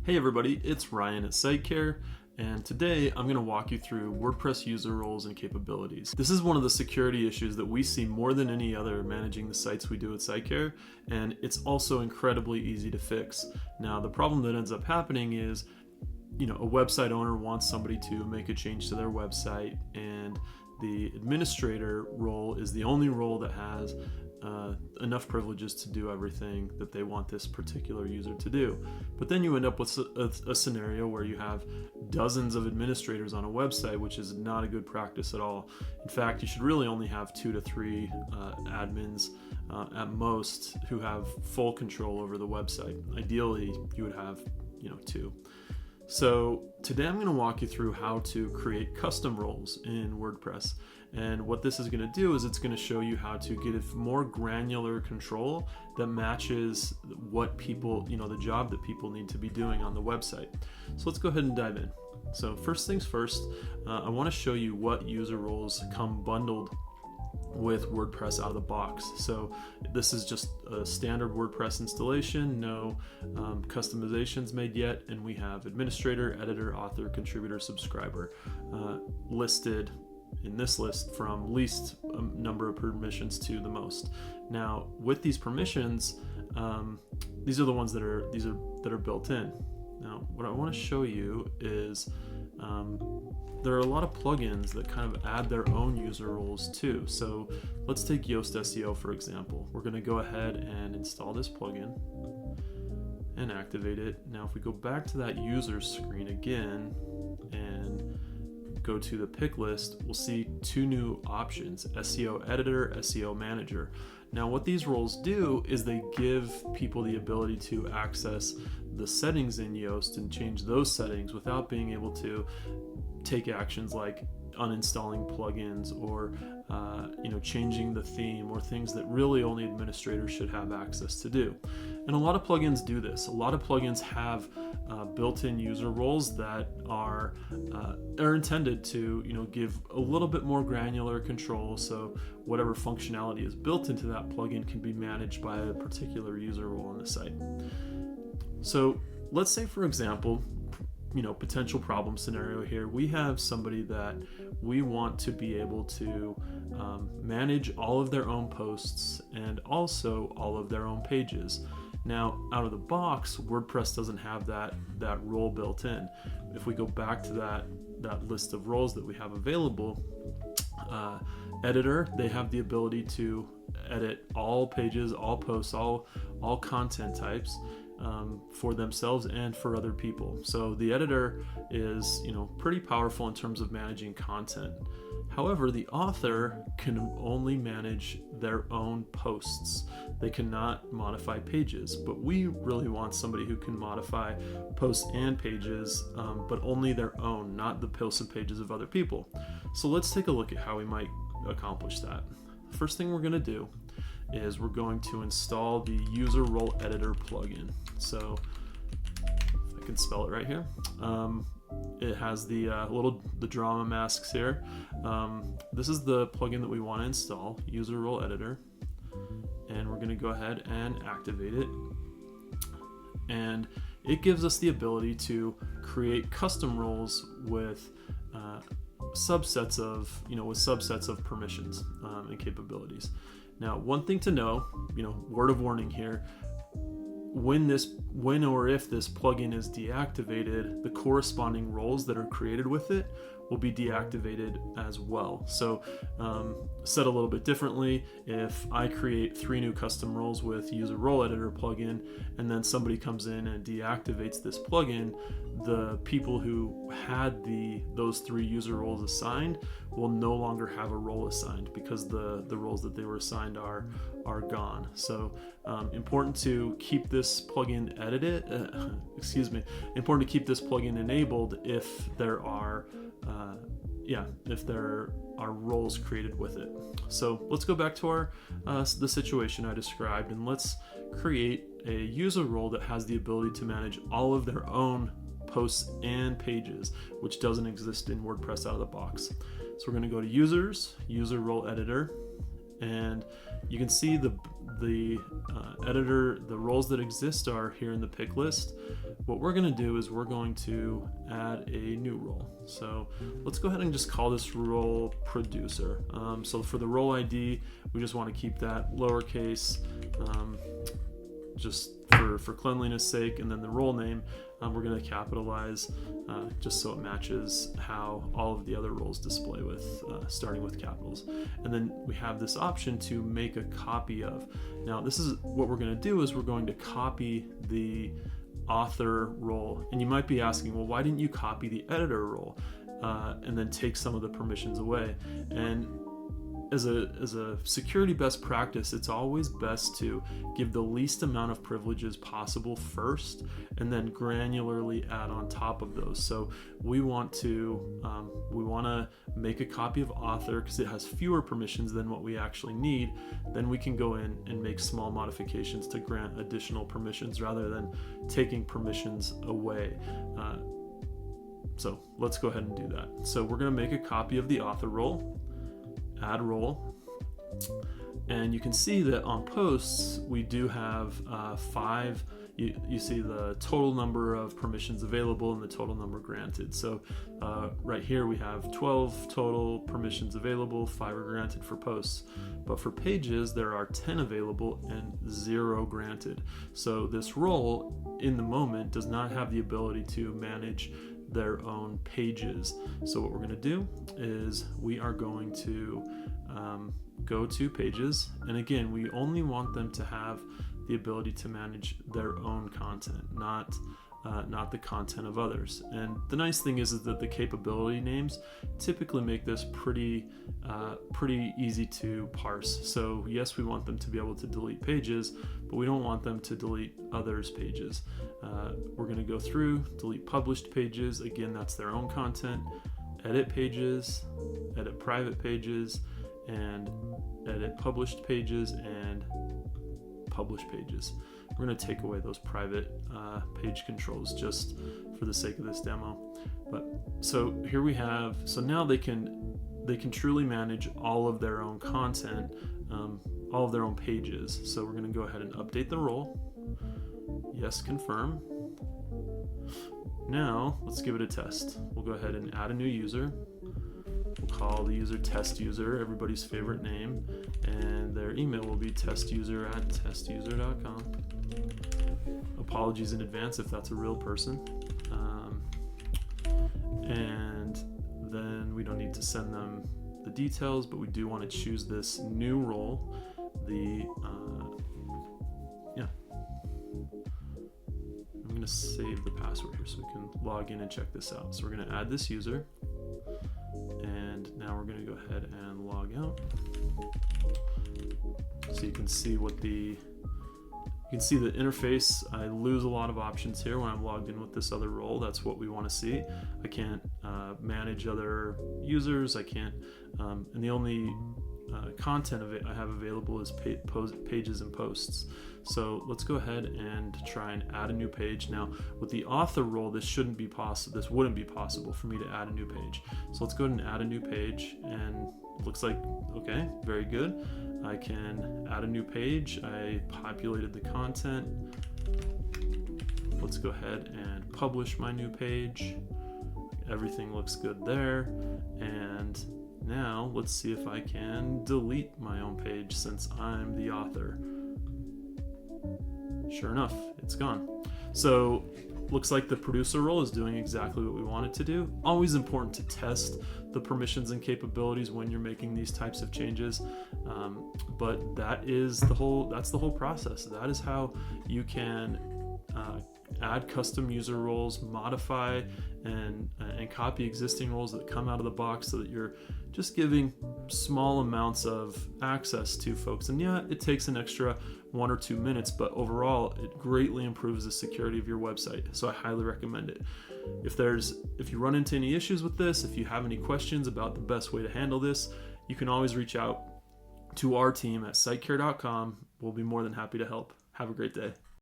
Hey everybody, it's Ryan at SiteCare, and today I'm going to walk you through WordPress user roles and capabilities. This is one of the security issues that we see more than any other managing the sites we do at SiteCare, and it's also incredibly easy to fix. Now, the problem that ends up happening is, a website owner wants somebody to make a change to their website, and the administrator role is the only role that has enough privileges to do everything that they want this particular user to do. But then you end up with a scenario where you have dozens of administrators on a website, which is not a good practice at all. In fact, you should really only have 2 to 3 admins at most who have full control over the website. Ideally, you would have 2. So today I'm going to walk you through how to create custom roles in WordPress. And what this is going to do is it's going to show you how to get more granular control that matches what people, the job that people need to be doing on the website. So let's go ahead and dive in. So first things first, I want to show you what user roles come bundled with WordPress out of the box. So this is just a standard WordPress installation, no customizations made yet, and we have administrator, editor, author, contributor, subscriber listed in this list from least number of permissions to the most. Now, with these permissions, these are the ones that are built in. Now, what I want to show you is there are a lot of plugins that kind of add their own user roles too. So let's take Yoast SEO for example. We're going to go ahead and install this plugin and activate it. Now, if we go back to that user screen again and go to the pick list, we'll see 2 new options: SEO Editor, SEO Manager. Now, what these roles do is they give people the ability to access the settings in Yoast and change those settings without being able to take actions like uninstalling plugins or changing the theme, or things that really only administrators should have access to do. And a lot of plugins do this. A lot of plugins have built-in user roles that are intended to give a little bit more granular control, so whatever functionality is built into that plugin can be managed by a particular user role on the site. So let's say, for example, potential problem scenario here, we have somebody that we want to be able to manage all of their own posts and also all of their own pages. Now, out of the box, WordPress doesn't have that role built in. If we go back to that list of roles that we have available, editor, they have the ability to edit all pages, all posts, all content types for themselves and for other people. So the editor is pretty powerful in terms of managing content. However, the author can only manage their own posts. They cannot modify pages, but we really want somebody who can modify posts and pages, but only their own, not the posts and pages of other people. So let's take a look at how we might accomplish that. First thing we're going to do is we're going to install the user role editor plugin. So if I can spell it right here. It has the drama masks here. This is the plugin that we want to install, user role editor, and we're going to go ahead and activate it. And it gives us the ability to create custom roles with subsets of permissions and capabilities. Now, one thing to know, word of warning here, when or if this plugin is deactivated, the corresponding roles that are created with it will be deactivated as well. So said a little bit differently, if I create 3 new custom roles with user role editor plugin, and then somebody comes in and deactivates this plugin, the people who had those 3 user roles assigned will no longer have a role assigned, because the roles that they were assigned are gone. So important to keep this plugin important to keep this plugin enabled if there are roles created with it. So let's go back to the situation I described, and let's create a user role that has the ability to manage all of their own posts and pages, which doesn't exist in WordPress out of the box. So we're going to go to users, user role editor, and you can see the the editor, the roles that exist are here in the pick list. What we're going to do is we're going to add a new role. So let's go ahead and just call this role producer. So for the role ID, we just want to keep that lowercase, just for cleanliness sake, and then the role name we're going to capitalize just so it matches how all of the other roles display with starting with capitals. And then we have this option to make a copy of. Now this is what we're going to do, is we're going to copy the author role. And you might be asking, well, why didn't you copy the editor role and then take some of the permissions away? And as a security best practice, it's always best to give the least amount of privileges possible first, and then granularly add on top of those. So we want to make a copy of author because it has fewer permissions than what we actually need. Then we can go in and make small modifications to grant additional permissions rather than taking permissions away. So let's go ahead and do that. So we're going to make a copy of the author role. Add role, and you can see that on posts we do have 5. You see the total number of permissions available and the total number granted. So right here we have 12 total permissions available, 5 are granted for posts. But for pages there are 10 available and 0 granted. So this role in the moment does not have the ability to manage their own pages. So what we're going to do is we are going to go to pages, and again, we only want them to have the ability to manage their own content, not the content of others. And the nice thing is that the capability names typically make this pretty easy to parse. So yes, we want them to be able to delete pages, but we don't want them to delete others' pages. We're going to go through, delete published pages. Again, that's their own content. Edit pages, edit private pages, and edit published pages and publish pages. We're going to take away those private page controls just for the sake of this demo. But so here we have, so now they can truly manage all of their own content, all of their own pages. So we're going to go ahead and update the role. Yes, confirm. Now let's give it a test. We'll go ahead and add a new user. We'll call the user test user, everybody's favorite name, and their email will be testuser@testuser.com. Apologies in advance if that's a real person. And then we don't need to send them the details, but we do want to choose this new role. I'm going to save the password here so we can log in and check this out. So we're going to add this user, and now we're going to go ahead and log out. So you can see the interface. I lose a lot of options here when I'm logged in with this other role. That's what we want to see. I can't manage other users. I can't, and the only content of it I have available is pages and posts. So let's go ahead and try and add a new page. Now with the author role, this wouldn't be possible for me to add a new page. So let's go ahead and add a new page, and it looks like, okay, very good. I can add a new page. I populated the content. Let's go ahead and publish my new page. Everything looks good there. And now let's see if I can delete my own page since I'm the author. Sure enough, it's gone. So looks like the producer role is doing exactly what we want it to do. Always important to test the permissions and capabilities when you're making these types of changes. But that's the whole process. That is how you can add custom user roles, modify and copy existing roles that come out of the box so that you're just giving small amounts of access to folks. And yeah, it takes an extra 1 or 2 minutes, but overall it greatly improves the security of your website. So I highly recommend it. If you run into any issues with this, if you have any questions about the best way to handle this, you can always reach out to our team at sitecare.com. We'll be more than happy to help. Have a great day.